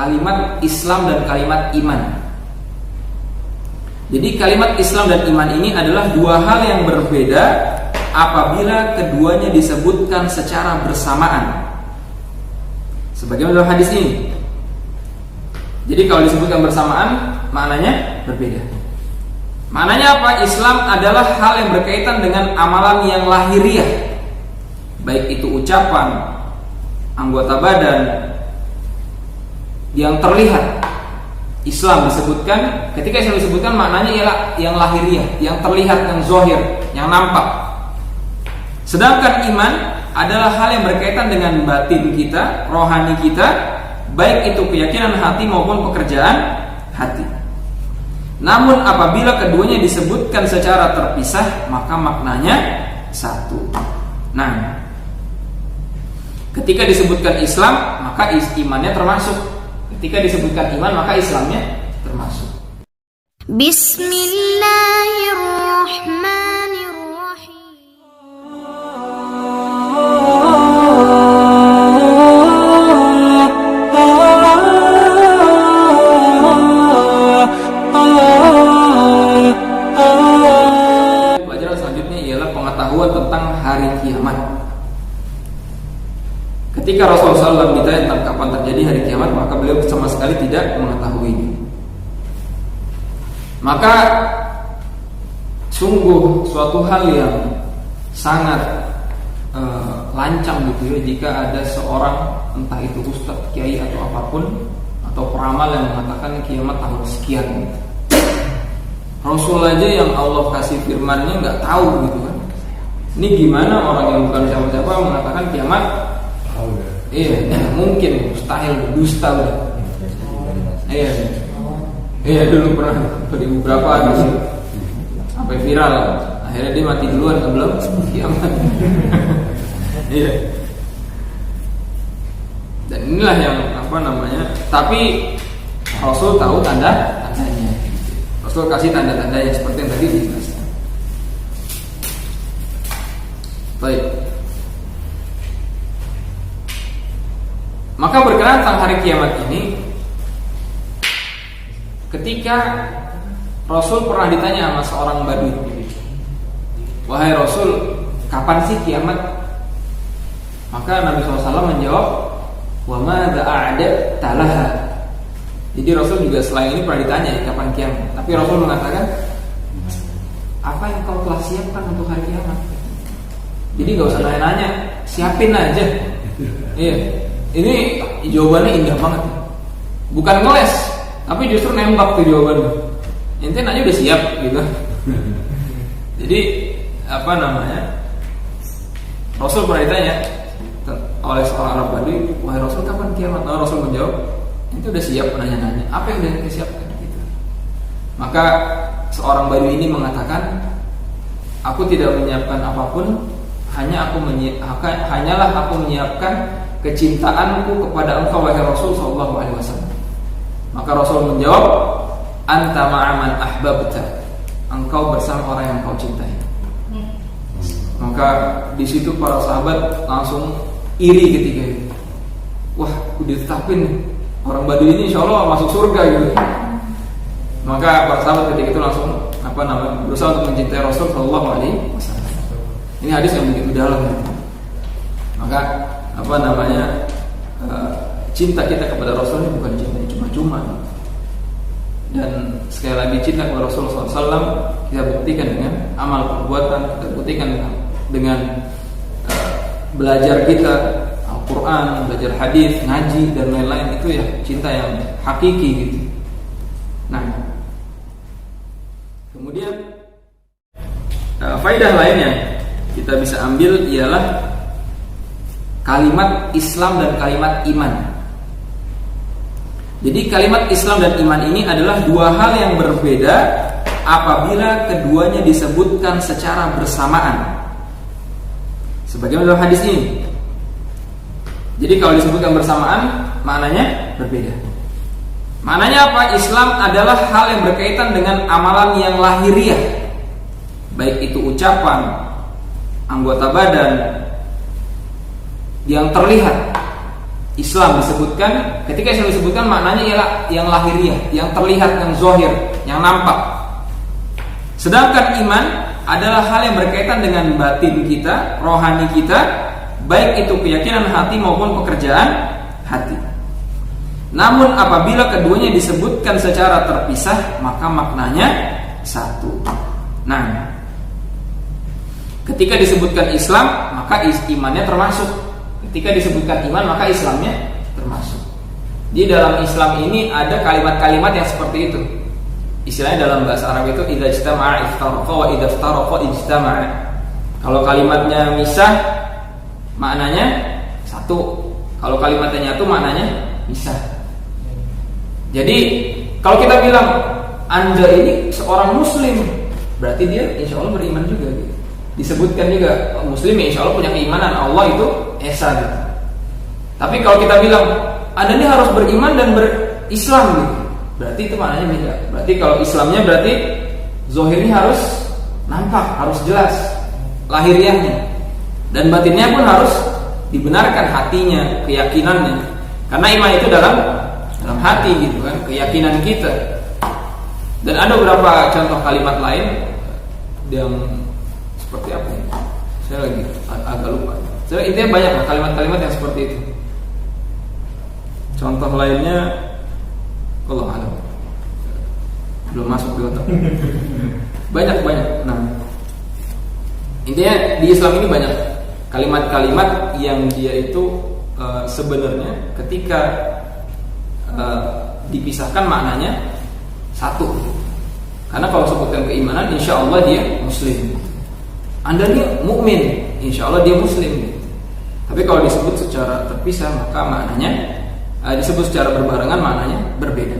kalimat Islam dan kalimat iman. Jadi kalimat Islam dan iman ini adalah dua hal yang berbeda apabila keduanya disebutkan secara bersamaan. Sebagaimana dalam hadis ini. Jadi kalau disebutkan bersamaan, maknanya berbeda. Maknanya apa? Islam adalah hal yang berkaitan dengan amalan yang lahiriah, baik itu ucapan, anggota badan yang terlihat. Islam disebutkan, ketika Islam disebutkan maknanya ialah yang lahiriah, yang terlihat, yang zahir, yang nampak. Sedangkan iman adalah hal yang berkaitan dengan batin kita, rohani kita, baik itu keyakinan hati maupun pekerjaan hati. Namun apabila keduanya disebutkan secara terpisah, maka maknanya satu. Nah, ketika disebutkan Islam, maka imannya termasuk. Ketika disebutkan iman, maka Islamnya termasuk. Bismillahirrahmanirrahim. Pelajaran selanjutnya ialah pengetahuan tentang hari kiamat. Ketika Rasulullah SAW ditanya tentang kapan terjadi hari kiamat, maka beliau sama sekali tidak mengetahuinya. Maka sungguh suatu hal yang sangat lancang gitu ya, jika ada seorang, entah itu ustadz, kiai atau apapun, atau peramal yang mengatakan kiamat tahun sekian gitu. Rasul aja yang Allah kasih firmannya nggak tahu gitu kan. Ini gimana orang yang bukan siapa-siapa mengatakan kiamat? Iya, mungkin mustahil, dusta udah. Iya dulu pernah di beberapa gitu, sampai viral. Akhirnya dia mati duluan sebelum kiamat. Iya. Dan inilah yang tapi Rasul tahu tanda-tandanya. Rasul kasih tanda-tandanya seperti yang tadi dijelaskan. Baik. Maka berkenaan tentang hari kiamat ini, ketika Rasul pernah ditanya sama seorang badui, wahai Rasul, kapan sih kiamat? Maka Nabi SAW menjawab, wa madza a'dadta laha. Jadi Rasul juga selain ini pernah ditanya kapan kiamat, tapi Rasul mengatakan, apa yang kau telah siapkan untuk hari kiamat? Jadi gak usah nanya-nanya, siapin aja. Iya. Ini jawabannya indah banget. Bukan ngeles, tapi justru nembak tuh jawabannya. Intinya aja udah siap gitu. Jadi Rasul pernah ditanya oleh seorang Arab Badui, wahai Rasul, kapan kiamat? Nah, Rasul menjawab, itu udah siap nanya-nanya. Apa yang udah disiapkan gitu. Maka seorang Badui ini mengatakan, aku tidak menyiapkan apapun, hanyalah aku menyiapkan kecintaanku kepada engkau wahai Rasul sallallahu alaihi wasallam. Maka Rasul menjawab, anta ma'aman ahbabta. Engkau bersama orang yang kau cintai. Maka di situ para sahabat langsung iri ketika itu. Wah, udah ditetapin orang Badui ini insyaallah masuk surga gitu. Maka para sahabat ketika itu langsung berusaha untuk mencintai Rasul sallallahu alaihi wasallam. Ini hadis yang begitu dalam gitu. Maka cinta kita kepada Rasul ini bukan cinta cuma-cuma. Dan sekali lagi cinta kepada Rasulullah SAW kita buktikan dengan amal perbuatan, kita buktikan dengan belajar kita Al-Quran, belajar hadis, ngaji dan lain-lain. Itu ya cinta yang hakiki gitu. Nah, kemudian faedah lainnya kita bisa ambil ialah kalimat Islam dan kalimat iman. Jadi kalimat Islam dan iman ini adalah dua hal yang berbeda apabila keduanya disebutkan secara bersamaan. Sebagaimana dalam hadis ini. Jadi kalau disebutkan bersamaan, maknanya berbeda. Maknanya apa? Islam adalah hal yang berkaitan dengan amalan yang lahiriah, baik itu ucapan, anggota badan yang terlihat. Islam disebutkan, ketika Islam disebutkan maknanya ialah yang lahiriah, yang terlihat, yang zahir, yang nampak. Sedangkan iman adalah hal yang berkaitan dengan batin kita, rohani kita, baik itu keyakinan hati maupun pekerjaan hati. Namun apabila keduanya disebutkan secara terpisah, maka maknanya satu. Nah, ketika disebutkan Islam, maka imannya termasuk. Ketika disebutkan iman, maka Islamnya termasuk. Di dalam Islam ini ada kalimat-kalimat yang seperti itu. Istilahnya dalam bahasa Arab itu idza ijtama'a iftaraqa wa idza iftaraqa ijtama'a. Kalau kalimatnya misah, maknanya satu. Kalau kalimatnya nyatu, maknanya misah. Jadi kalau kita bilang Anda ini seorang Muslim, berarti dia insya Allah beriman juga. Gitu. Disebutkan juga Muslim, insya Allah punya keimanan, Allah itu esa. Gitu. Tapi kalau kita bilang Anda ini harus beriman dan berislam, gitu, berarti itu maknanya beda. Berarti kalau Islamnya berarti zahirnya harus nampak, harus jelas lahiriahnya, dan batinnya pun harus dibenarkan, hatinya, keyakinannya. Karena iman itu dalam hati gitu kan, keyakinan kita. Dan ada beberapa contoh kalimat lain yang seperti apa? Saya lagi agak lupa. Saya intinya banyak kalimat-kalimat yang seperti itu. Contoh lainnya Allah alam, belum masuk di otak. Banyak. Nah, intinya di Islam ini banyak kalimat-kalimat yang dia itu sebenarnya ketika dipisahkan maknanya satu. Karena kalau sebutkan keimanan, insya Allah dia Muslim. Anda dia mukmin, insya Allah dia Muslim. Tapi kalau disebut secara terpisah, maka maknanya disebut secara berbarengan, maknanya berbeda.